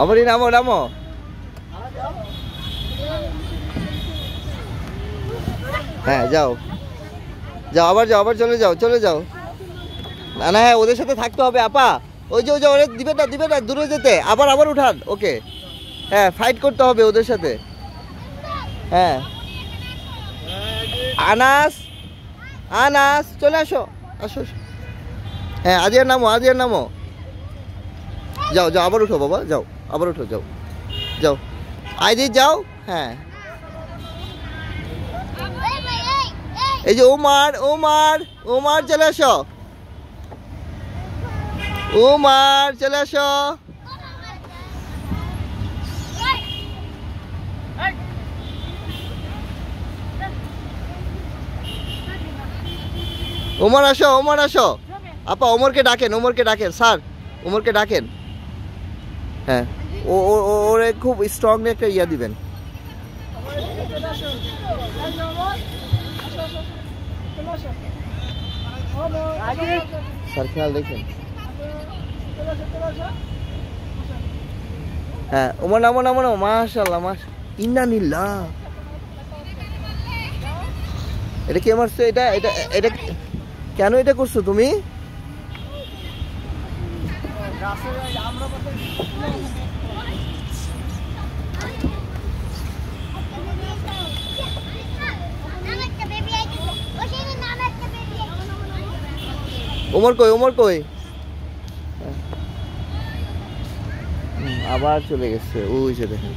অমরি নামো নামো। হ্যাঁ যাও যাও, আবার যাও, আবার চলে যাও, চলে যাও। না না, হ্যাঁ ওদের সাথে থাকতে হবে আপা। ওই যে ওরা দিবে না দূরে যেতে। আবার আবার উঠান ওকে। হ্যাঁ ফাইট করতে হবে ওদের সাথে। হ্যাঁ আনাস, আনাস চলে আসো, আসো। হ্যাঁ আজিয়ার নামো, আজিয়ার নামো। যাও যাও, আবার উঠো বাবা, যাও আবার উঠো, যাও যাও। আইদি যাও। হ্যাঁ এই যে ওমার, ওমার, ওমার চলে আসো, ওমার চলে আসো। ওমর আসো, ওমর আসো। আপা ওমরকে ডাকেন, ওমরকে ডাকেন স্যার, ওমরকে ডাকেন। হ্যাঁ ওরে খুব স্ট্রংলি একটা ইয়া দিবেন। স্যার খেয়াল দেখেন। হ্যাঁ ওমর নামো নামো নামো। মাশাআল্লাহ ইন্নালিল্লাহ। এটা কে মারছে? এটা এটা এটা কেন এটা করছো তুমি? ওমর কই, ওমর কই? আবার চলে গেছে, ওই যে দেখেন।